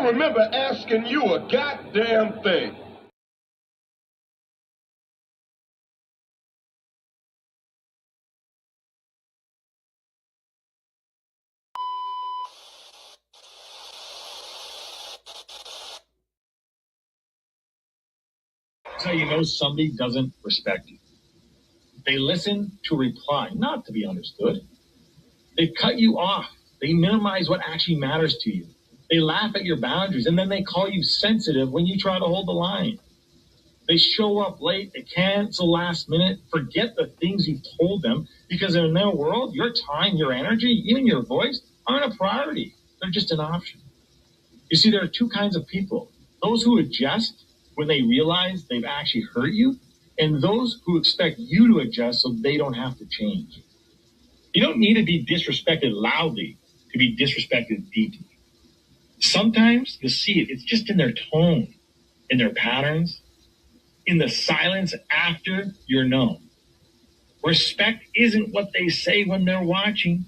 don't remember asking you a goddamn thing. That's how you know somebody doesn't respect you. They listen to reply, not to be understood. They cut you off. They minimize what actually matters to you. They laugh at your boundaries, and then they call you sensitive when you try to hold the line. They show up late, they cancel last minute, forget the things you've told them, because in their world, your time, your energy, even your voice aren't a priority. They're just an option. You see, there are two kinds of people. Those who adjust when they realize they've actually hurt you, and those who expect you to adjust so they don't have to change. You don't need to be disrespected loudly to be disrespected deeply. Sometimes you'll see it. It's just in their tone, in their patterns, in the silence after you're known. Respect isn't what they say when they're watching.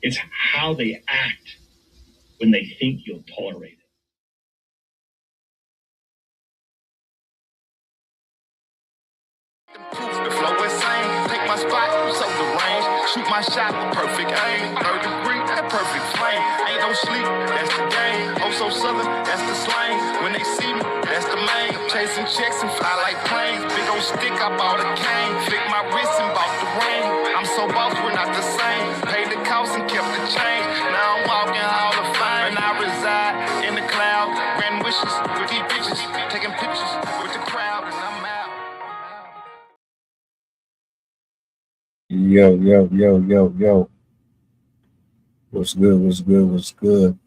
It's how they act when they think you'll tolerate it. The flow insane, take my spot, so the range. Shoot my shot with perfect aim. 3rd degree, that perfect flame. Ain't no sleep, that's the game. Oh, so southern, that's the slang. When they see me, that's the main. Chasing checks and fly like planes. Big old stick, I bought a cane. Flick my wrist and bought the ring. I'm so boss, we're not the same. Paid the cost and kept the change. Now I'm walking Hall of Fame. And I reside in the cloud. Grand wishes with these bitches. Taking pictures with the crowd, and I'm out. Yo, yo, yo, yo, yo. What's good? What's good? What's good?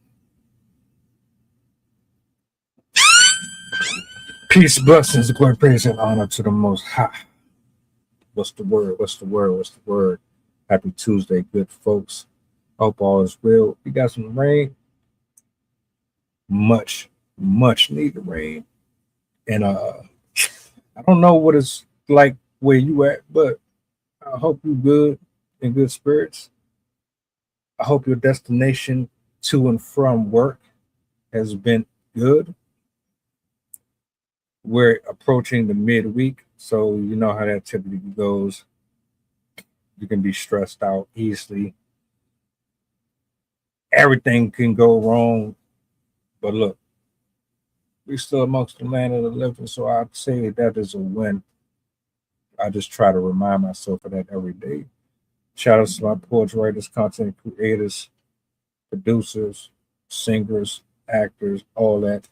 Peace, blessings, glory, praise, and honor to the Most High. What's the word? What's the word? What's the word? Happy Tuesday, good folks. Hope all is well. You got some rain? Much needed rain. And I don't know what it's like where you at, but I hope you good, in good spirits. I hope your destination to and from work has been good. We're approaching the midweek, so you know how that typically goes. You can be stressed out easily. Everything can go wrong, but look, we're still amongst the land of the living, so I'd say that is a win. I just try to remind myself of that every day. Shout out to my poets, writers, content creators, producers, singers, actors, all that.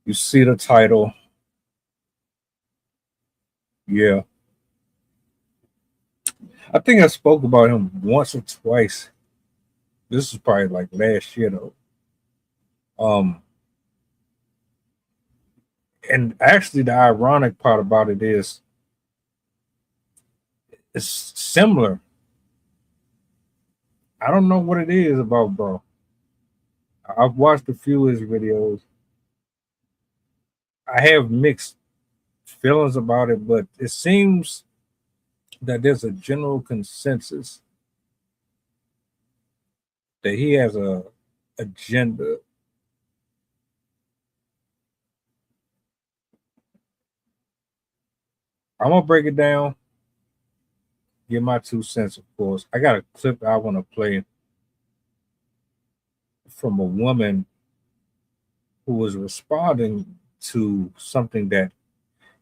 You see the title. Yeah. I think I spoke about him once or twice. This is probably like last year though. And actually the ironic part about it is it's similar. I don't know what it is about bro. I've watched a few of his videos. I have mixed feelings about it, but it seems that there's a general consensus that he has a agenda. I'm gonna break it down, give my 2 cents, of course. I got a clip I want to play from a woman who was responding to something that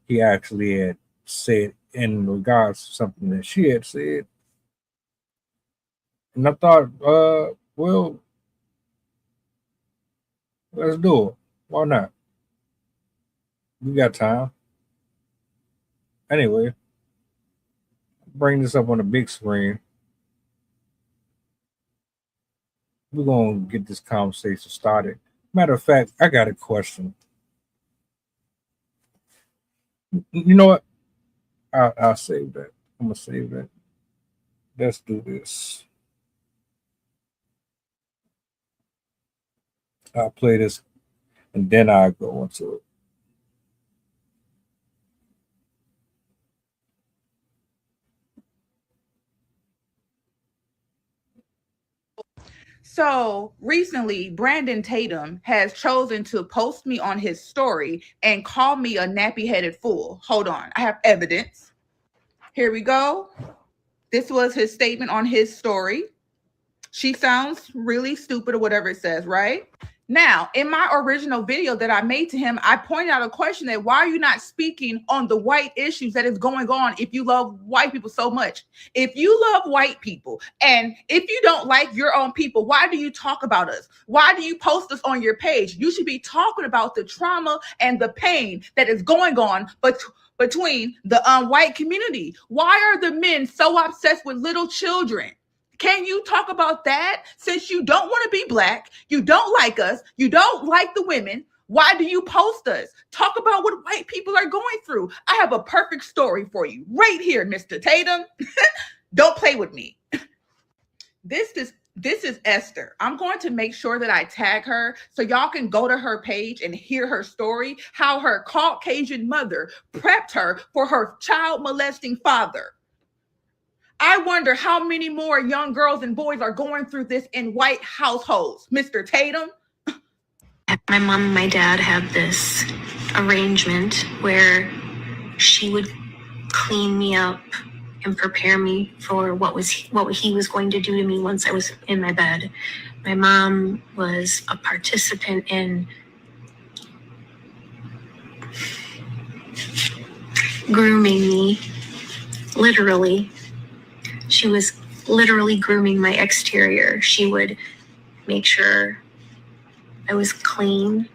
he actually had said in regards to something that she had said. And I thought, well, let's do it. Why not? We got time. Anyway, bring this up on the big screen. We're going to get this conversation started. Matter of fact, I got a question. You know what? I'll save that. I'm going to save that. Let's do this. I'll play this and then I'll go into it. So recently, Brandon Tatum has chosen to post me on his story and call me a nappy-headed fool. Hold on, I have evidence. Here we go. This was his statement on his story. She sounds really stupid or whatever it says, right? Now, in my original video that I made to him, I pointed out a question that why are you not speaking on the white issues that is going on if you love white people so much? If you love white people and if you don't like your own people, why do you talk about us? Why do you post us on your page? You should be talking about the trauma and the pain that is going on between the white community. Why are the men so obsessed with little children? Can you talk about that? Since you don't want to be black, you don't like us, you don't like the women, why do you post us? Talk about what white people are going through. I have a perfect story for you right here, Mr. Tatum. Don't play with me. This is Esther. I'm going to make sure that I tag her so y'all can go to her page and hear her story, how her Caucasian mother prepped her for her child molesting father. I wonder how many more young girls and boys are going through this in white households. Mr. Tatum? My mom and my dad had this arrangement where she would clean me up and prepare me for what he was going to do to me once I was in my bed. My mom was a participant in grooming me, literally. She was literally grooming my exterior. She would make sure I was clean,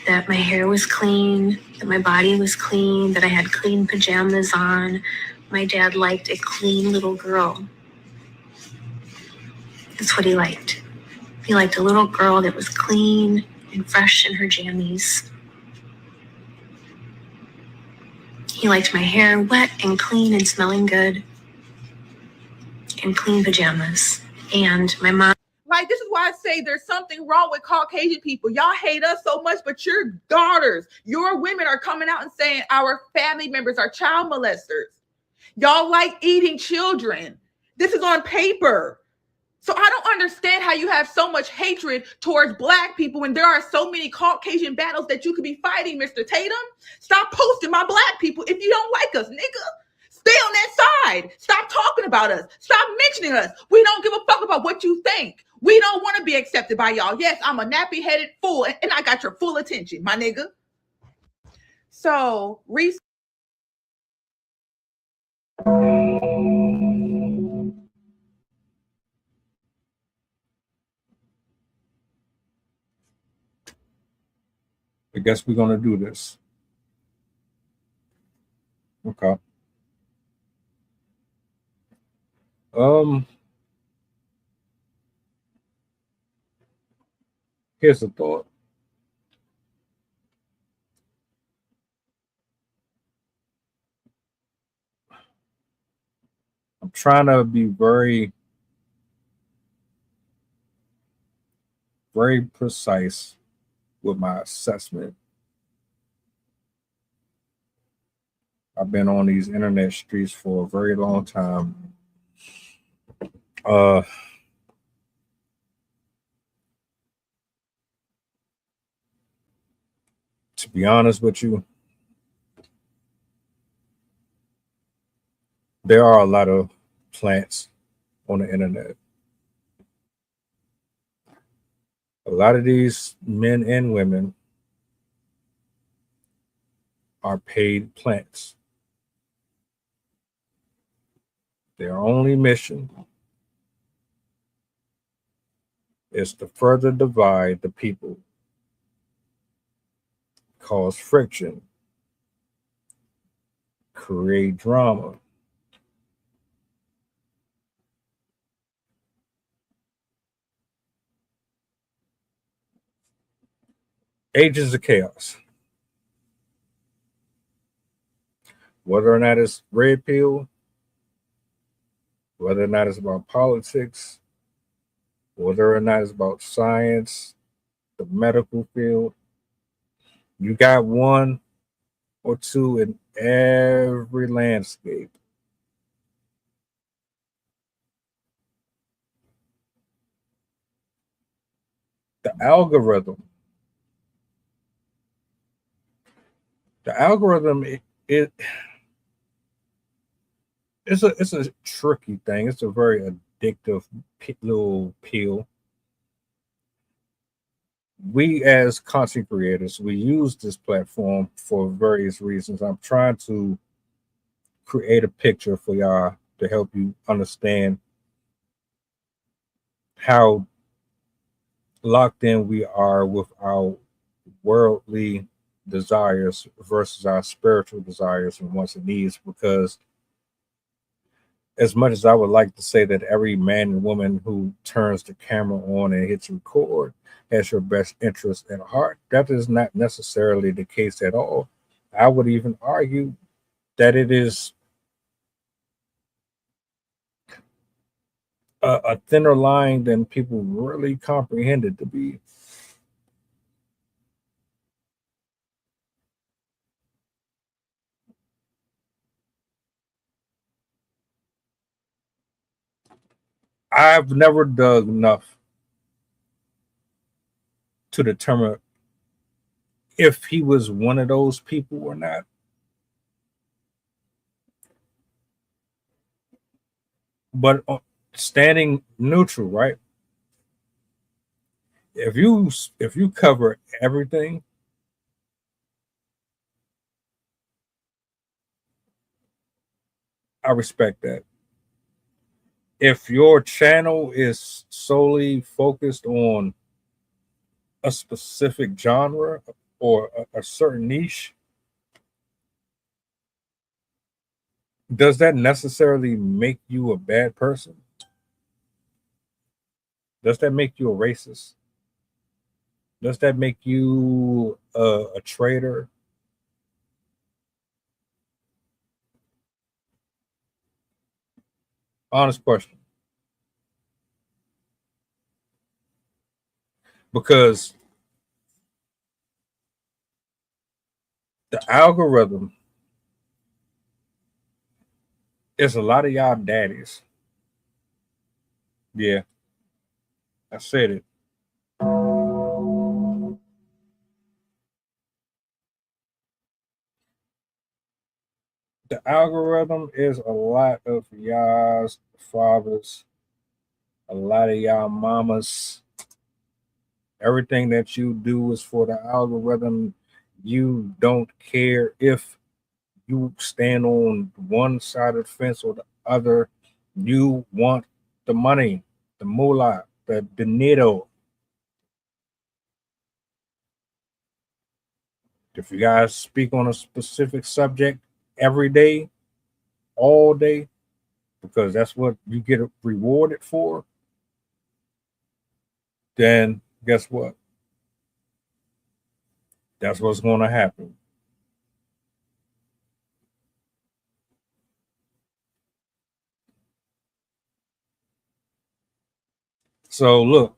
that my hair was clean, that my body was clean, that I had clean pajamas on. My dad liked a clean little girl. That's what he liked. He liked a little girl that was clean and fresh in her jammies. He liked my hair wet and clean and smelling good, and clean pajamas. And my mom. Like, this is why I say there's something wrong with Caucasian people. Y'all hate us so much, but your daughters, your women are coming out and saying our family members are child molesters. Y'all like eating children. This is on paper. So I don't understand how you have so much hatred towards black people when there are so many Caucasian battles that you could be fighting, Mr. Tatum. Stop posting my black people if you don't like us, nigga. Stay on that side. Stop talking about us. Stop mentioning us. We don't give a fuck about what you think. We don't want to be accepted by y'all. Yes, I'm a nappy-headed fool, and I got your full attention, my nigga. So, I guess we're going to do this. Okay. Here's a thought. I'm trying to be very, very precise with my assessment. I've been on these internet streets for a very long time. To be honest with you, there are a lot of plants on the internet. A lot of these men and women are paid plants. Their only mission is to further divide the people, cause friction, create drama. Agents of chaos. Whether or not it's red pill, whether or not it's about politics, whether or not it's about science, the medical field, you got one or two in every landscape. The algorithm. The algorithm. It's a tricky thing. It's a very addictive little pill. We as content creators, we use this platform for various reasons. I'm trying to create a picture for y'all to help you understand how locked in we are with our worldly desires versus our spiritual desires and wants and needs. Because as much as I would like to say that every man and woman who turns the camera on and hits record has your best interest at heart, that is not necessarily the case at all. I would even argue that it is a thinner line than people really comprehend it to be. I've never dug enough to determine if he was one of those people or not. But standing neutral, right? If you cover everything, I respect that. If your channel is solely focused on a specific genre or a certain niche, does that necessarily make you a bad person? Does that make you a racist? Does that make you a traitor? Honest question. Because the algorithm is a lot of y'all daddies. Yeah, I said it. The algorithm is a lot of y'all's fathers, a lot of y'all mamas. Everything that you do is for the algorithm. You don't care if you stand on one side of the fence or the other. You want the money, the moolah, the dinero. If you guys speak on a specific subject every day, all day, because that's what you get rewarded for, then guess what? That's what's going to happen. So look,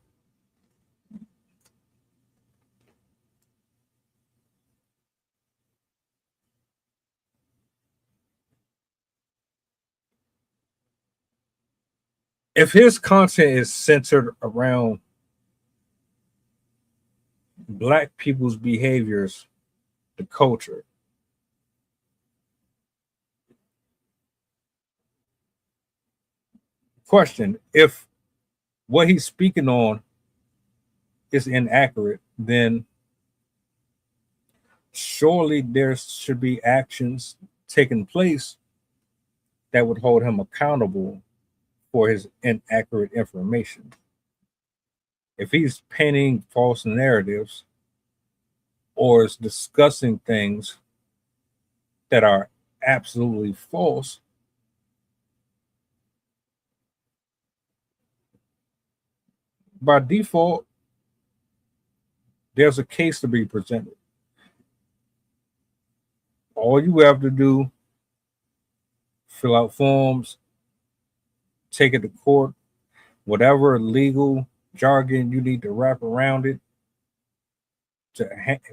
if his content is centered around black people's behaviors, the culture, question, if what he's speaking on is inaccurate, then surely there should be actions taking place that would hold him accountable for his inaccurate information. If he's painting false narratives or is discussing things that are absolutely false, by default, there's a case to be presented. All you have to do, fill out forms, take it to court, whatever legal jargon you need to wrap around it to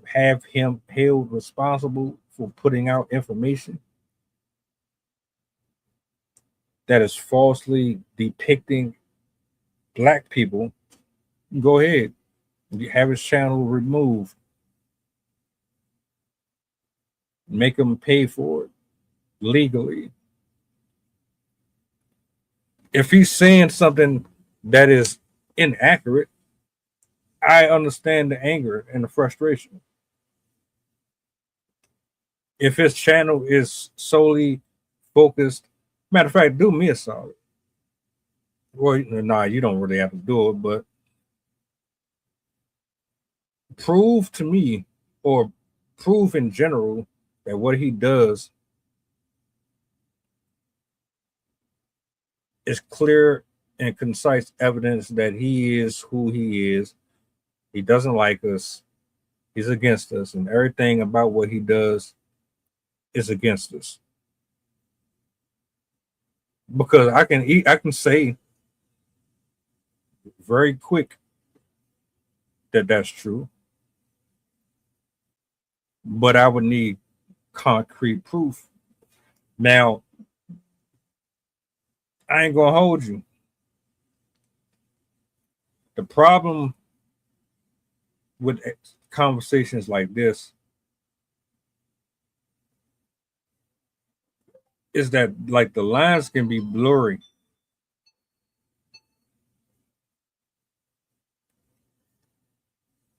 have him held responsible for putting out information that is falsely depicting black people. Go ahead, You have his channel removed. Make him pay for it legally. If he's saying something that is inaccurate, I understand the anger and the frustration. If his channel is solely focused, matter of fact, do me a solid. Well, nah, you don't really have to do it, but prove to me or prove in general that what he does is clear and concise evidence that he is who he is. He doesn't like us. He's against us, and everything about what he does is against us. Because I can say very quick that that's true, but I would need concrete proof. Now, I ain't gonna hold you. The problem with conversations like this is that like the lines can be blurry.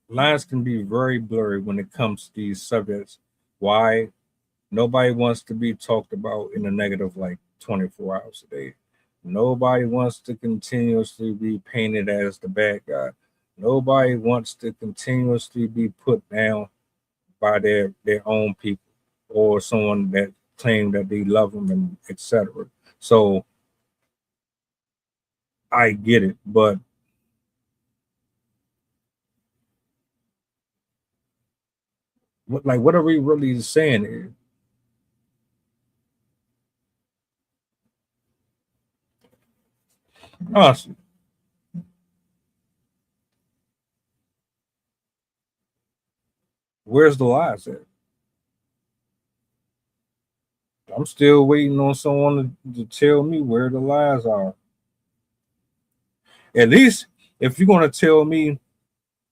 Lines can be very blurry when it comes to these subjects. Why? Nobody wants to be talked about in a negative like 24 hours a day. Nobody wants to continuously be painted as the bad guy. Nobody wants to continuously be put down by their own people or someone that claim that they love them and etc. So I get it, but what are we really saying here? Honestly, where's the lies at? I'm still waiting on someone to tell me where the lies are. At least if you're going to tell me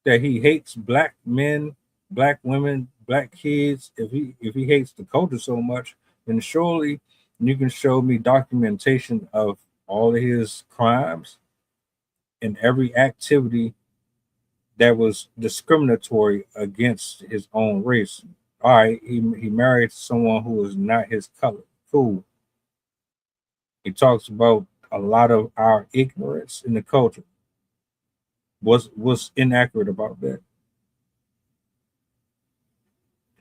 that he hates black men, black women, black kids, if he hates the culture so much, then surely you can show me documentation of all of his crimes and every activity that was discriminatory against his own race. All right, he married someone who was not his color. Cool. He talks about a lot of our ignorance in the culture. What's inaccurate about that?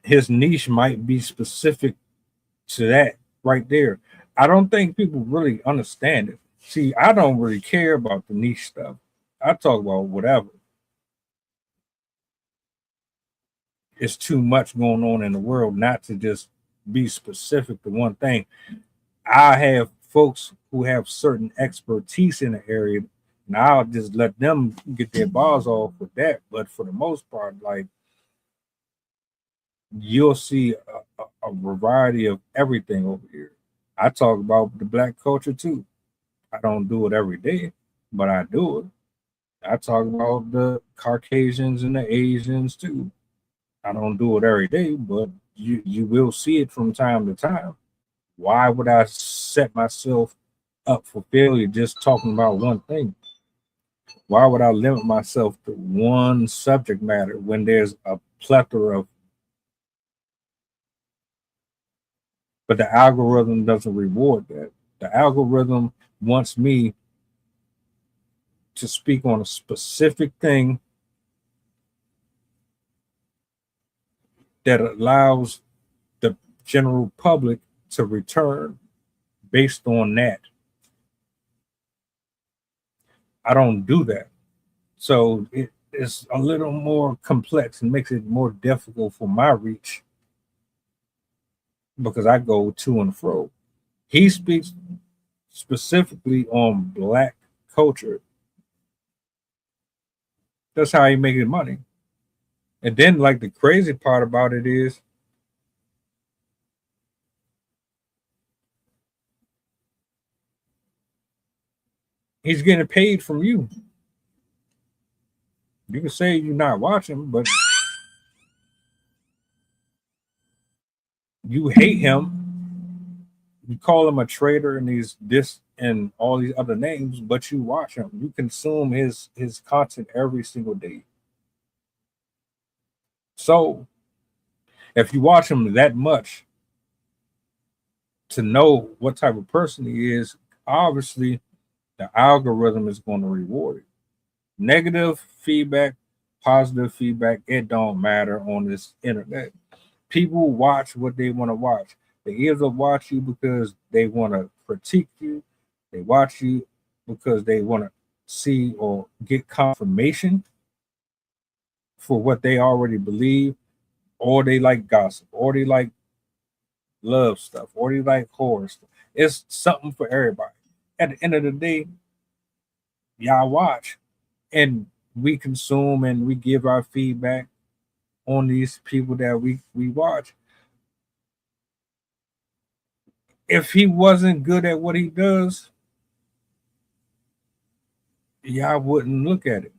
His niche might be specific to that right there. I don't think people really understand it. See, I don't really care about the niche stuff. I talk about whatever. It's too much going on in the world not to just be specific to one thing. I have folks who have certain expertise in the area, and I'll just let them get their bars off with that. But for the most part, like you'll see a variety of everything over here. I talk about the black culture too. I don't do it every day, but I do it. I talk about the Caucasians and the Asians too. I don't do it every day, but you will see it from time to time. Why would I set myself up for failure just talking about one thing? Why would I limit myself to one subject matter when there's a plethora of, but the algorithm doesn't reward that. The algorithm wants me to speak on a specific thing that allows the general public to return based on that. I don't do that. So it's a little more complex and makes it more difficult for my reach because I go to and fro. He speaks specifically on black culture. That's how he making money. And then like the crazy part about it is he's getting paid from you. You can say you're not watching, but you hate him. You call him a traitor and this and all these other names, but you watch him. You consume his content every single day. So if you watch him that much to know what type of person he is, obviously the algorithm is going to reward it. Negative feedback, positive feedback, it don't matter on this internet. People watch what they want to watch. They either watch you because they want to critique you, they watch you because they want to see or get confirmation for what they already believe, or they like gossip, or they like love stuff, or they like horror stuff. It's something for everybody. At the end of the day, y'all watch and we consume and we give our feedback on these people that we watch. If he wasn't good at what he does, y'all wouldn't look at it.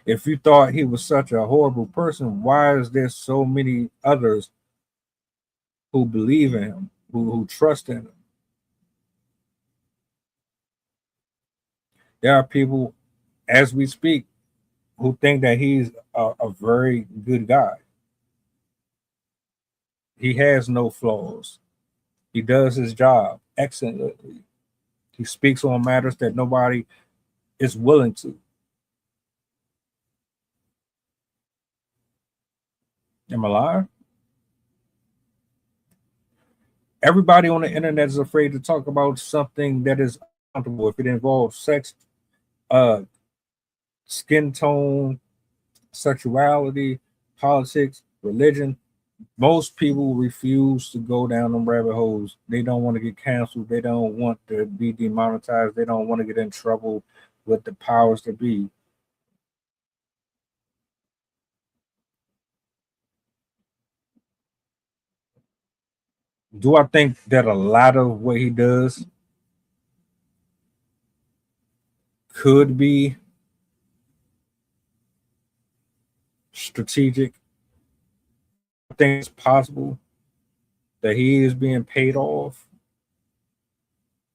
If you thought he was such a horrible person, why is there so many others who believe in him, who trust in him? There are people, as we speak, who think that he's a very good guy. He has no flaws. He does his job excellently. He speaks on matters that nobody is willing to. Am I lying? Everybody on the internet is afraid to talk about something that is uncomfortable. If it involves sex, uh, skin tone, sexuality, politics, religion, most people refuse to go down them rabbit holes. They don't want to get canceled. They don't want to be demonetized. They don't want to get in trouble with the powers that be. Do I think that a lot of what he does could be strategic? I think it's possible that he is being paid off.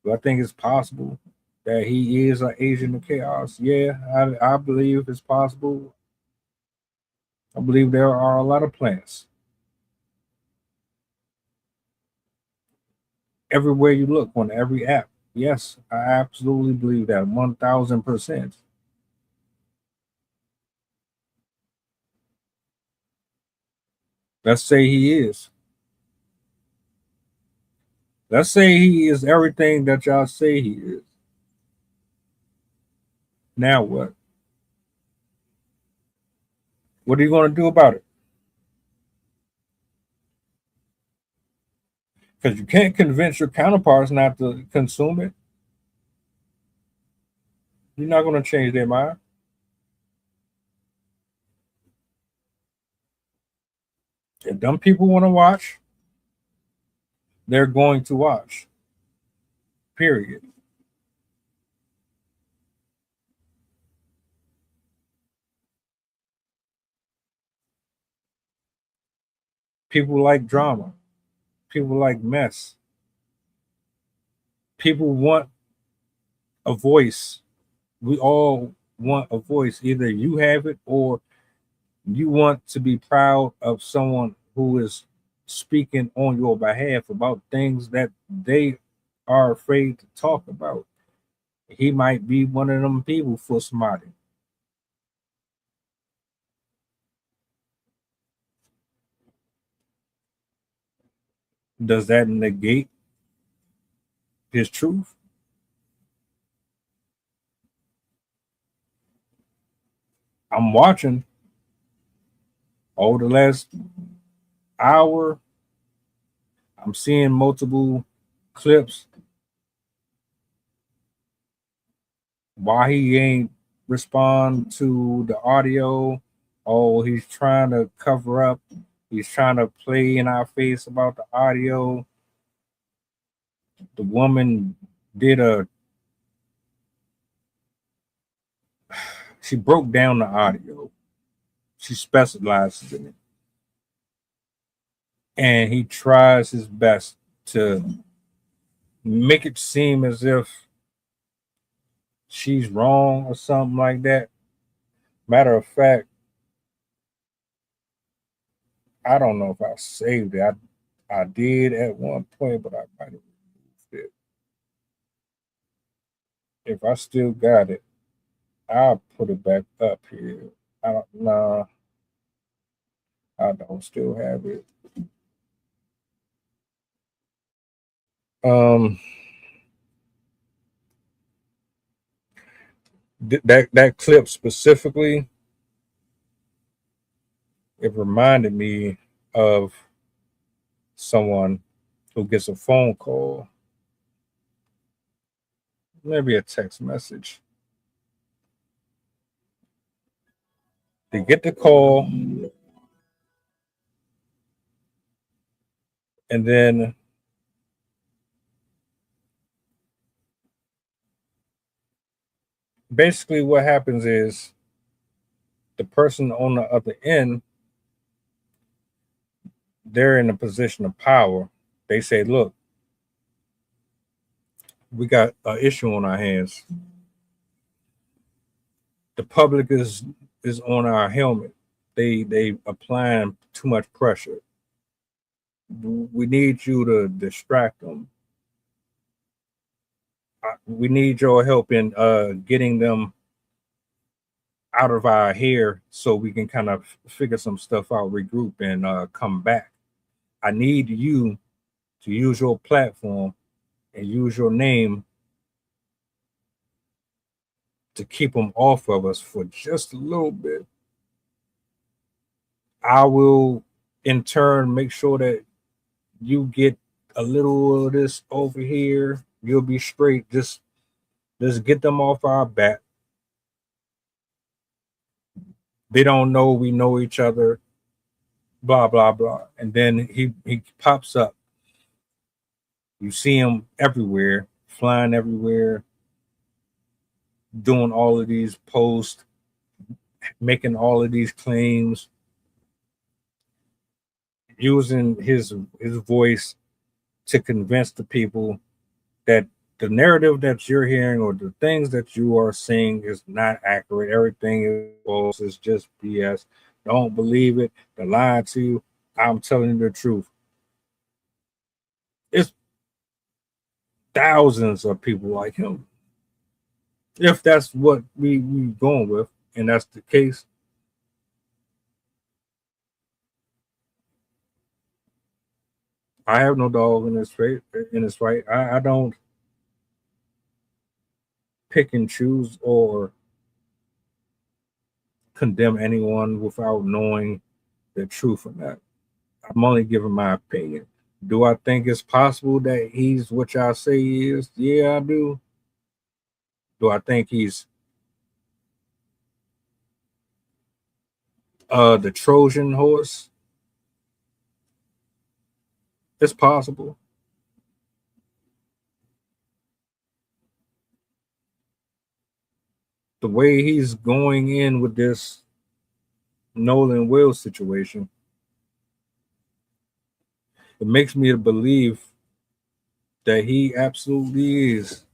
But I think it's possible that he is an agent of chaos. Yeah, I believe it's possible. I believe there are a lot of plans. Everywhere you look, on every app. Yes, I absolutely believe that 1000%. Let's say he is. Let's say he is everything that y'all say he is. Now what? What are you going to do about it? Because you can't convince your counterparts not to consume it. You're not going to change their mind. If dumb people want to watch, they're going to watch. Period. People like drama. People like mess. People want a voice. We all want a voice. Either you have it or you want to be proud of someone who is speaking on your behalf about things that they are afraid to talk about. He might be one of them people for somebody. Does that negate his truth? I'm watching over the last hour. I'm seeing multiple clips. Why he ain't respond to the audio? Oh, he's trying to cover up. He's trying to play in our face about the audio. The woman did a She broke down the audio. She specializes in it. And he tries his best to make it seem as if she's wrong or something like that. Matter of fact, I don't know if I saved it. I did at one point, but I might have removed it. If I still got it, I'll put it back up here. I don't know. I don't still have it. Um, that clip specifically, it reminded me of someone who gets a phone call, maybe a text message. They get the call, and then basically what happens is the person on the other end, they're in a position of power. They say, look, we got an issue on our hands. The public is on our helmet. They applying too much pressure. We need you to distract them. We need your help in getting them out of our hair so we can kind of figure some stuff out, regroup, and come back. I need you to use your platform and use your name to keep them off of us for just a little bit. I will, in turn, make sure that you get a little of this over here. You'll be straight. Just get them off our back. They don't know we know each other. Blah blah blah. And then he pops up. You see him everywhere, flying everywhere, doing all of these posts, making all of these claims, using his voice to convince the people that the narrative that you're hearing or the things that you are seeing is not accurate. Everything is false. It's just BS. Don't believe it. They're lying to you. I'm telling you the truth. It's thousands of people like him. If that's what we going with, and that's the case, I have no dog in this fight. I don't pick and choose or condemn anyone without knowing the truth of that. I'm only giving my opinion. Do I think it's possible that he's what y'all say he is? Yeah, I do. Do I think he's the Trojan horse? It's possible. The way he's going in with this Nolan Will situation, it makes me believe that he absolutely is.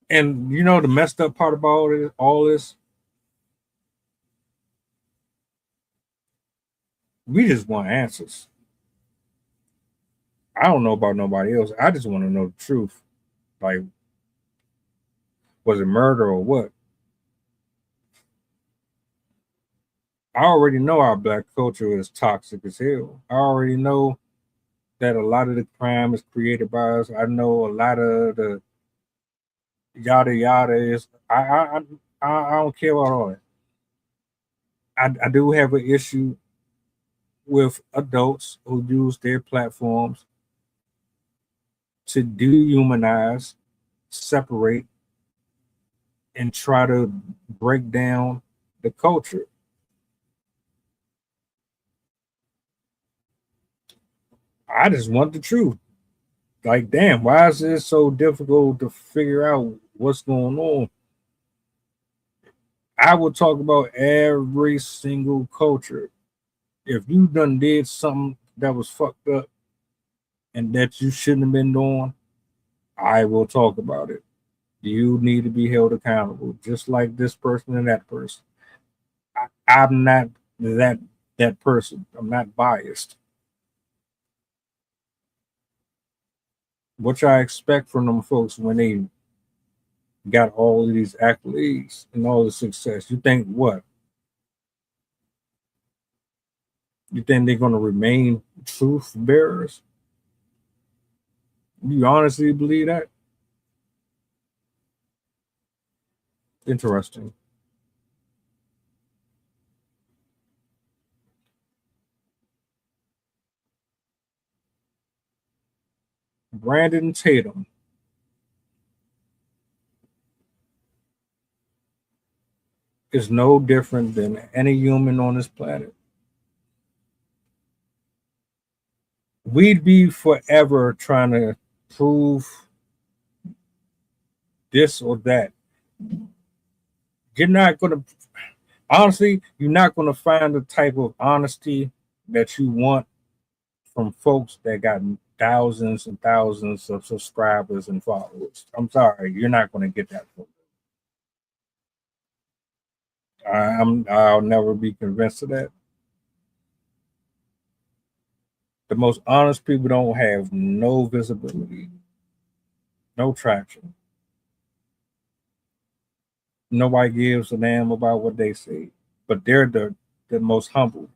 And you know the messed up part about all this, we just want answers. I don't know about nobody else. I just want to know the truth. Like, was it murder or what? I already know our black culture is toxic as hell. I already know that a lot of the crime is created by us. I know a lot of the yada yada is. I don't care about all that. I do have an issue with adults who use their platforms to dehumanize, separate, and try to break down the culture. I just want the truth. Like, damn, why is it so difficult to figure out what's going on? I would talk about every single culture. If you done did something that was fucked up and that you shouldn't have been doing, I will talk about it. You need to be held accountable, just like this person and that person. I'm not that person. I'm not biased. What I expect from them folks when they got all of these accolades and all the success? You think what? You think they're going to remain truth bearers? You honestly believe that? Interesting. Brandon Tatum is no different than any human on this planet. We'd be forever trying to prove this or that. You're not going to, honestly, you're not going to find the type of honesty that you want from folks that got thousands and thousands of subscribers and followers. I'm sorry, you're not going to get that from them. I'll never be convinced of that. The most honest people don't have no visibility, no traction. Nobody gives a damn about what they say, but they're the most humble.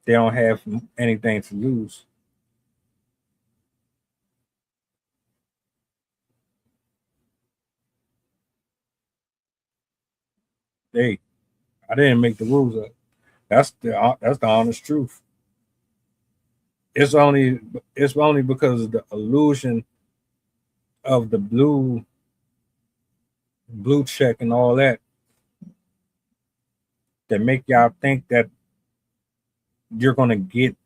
They don't have anything to lose. Hey, I didn't make the rules up. That's the honest truth. It's only because of the illusion of the blue check and all that make y'all think that you're gonna get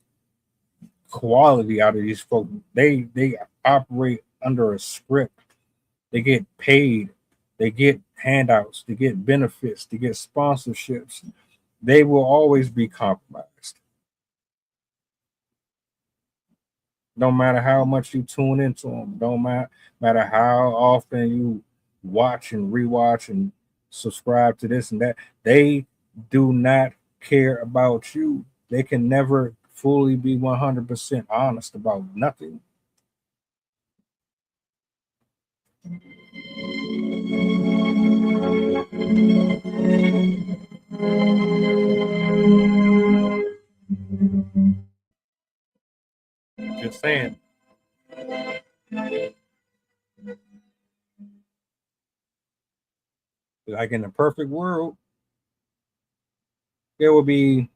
quality out of these folks. They operate under a script. They get paid. They get handouts. They get benefits. They get sponsorships. They will always be compromised. No matter how much you tune into them, don't matter how often you watch and rewatch and subscribe to this and that, they do not care about you. They can never fully be 100% honest about nothing. Just saying. Like in a perfect world, there will be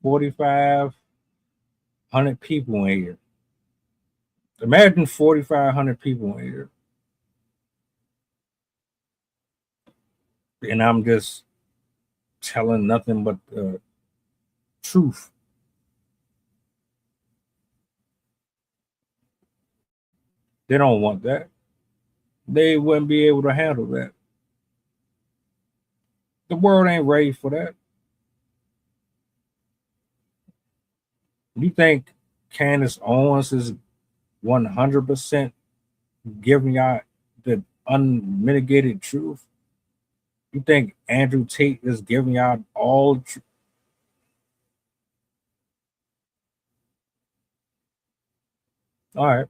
4,500 people in here. Imagine 4,500 people in here. And I'm just telling nothing but the truth. They don't want that. They wouldn't be able to handle that. The world ain't ready for that. You think Candace Owens is 100% giving y'all the unmitigated truth? You think Andrew Tate is giving y'all all the truth? All right.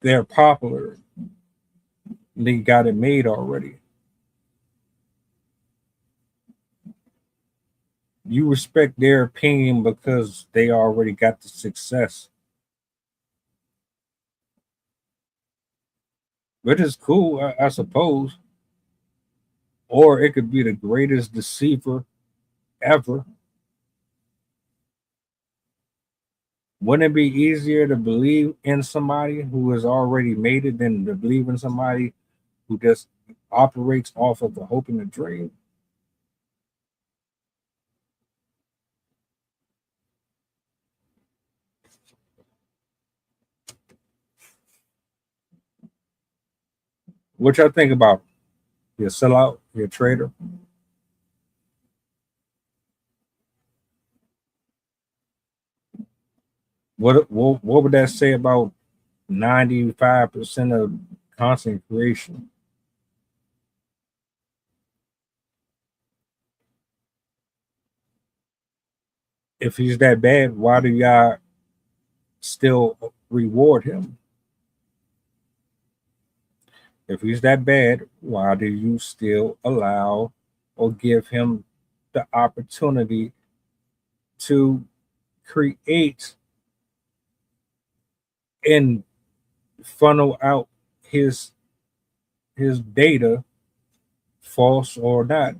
They're popular. They got it made already. You respect their opinion because they already got the success. Which is cool, I suppose. Or it could be the greatest deceiver ever. Wouldn't it be easier to believe in somebody who has already made it than to believe in somebody who just operates off of the hope and the dream? What y'all think about him? He a sellout? He a traitor? What would that say about 95% of content creation? If he's that bad, why do y'all still reward him? If he's that bad, why do you still allow or give him the opportunity to create and funnel out his data, false or not,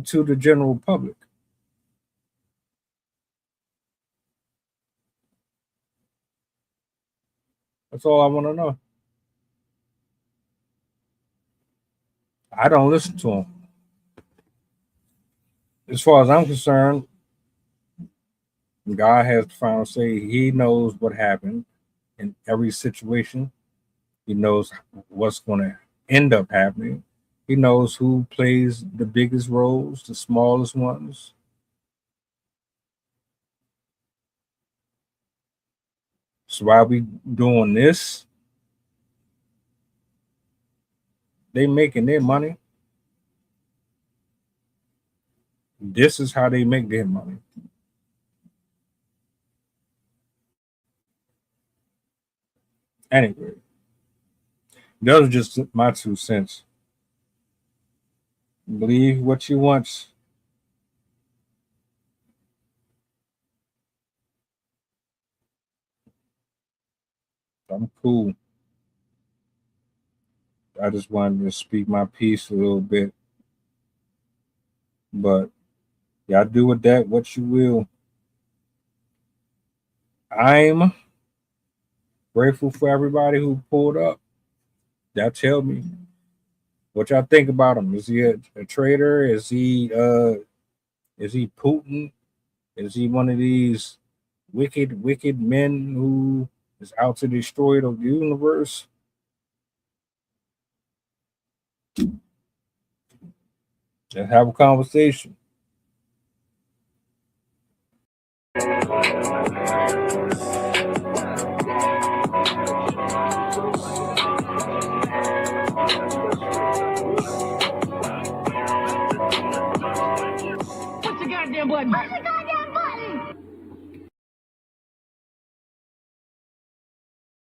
to the general public? That's all I want to know. I don't listen to him. As far as I'm concerned, God has the final say. He knows what happened in every situation. He knows what's going to end up happening. He knows who plays the biggest roles, the smallest ones. So while we doing this, they making their money. This is how they make their money. Anyway, those are just my 2 cents. Believe what you want. I'm cool. I just wanted to speak my piece a little bit. But y'all do with that what you will. I'm grateful for everybody who pulled up. Y'all tell me what y'all think about him. Is he a traitor? Is he Putin? Is he one of these wicked men who is out to destroy the universe? Let's have a conversation.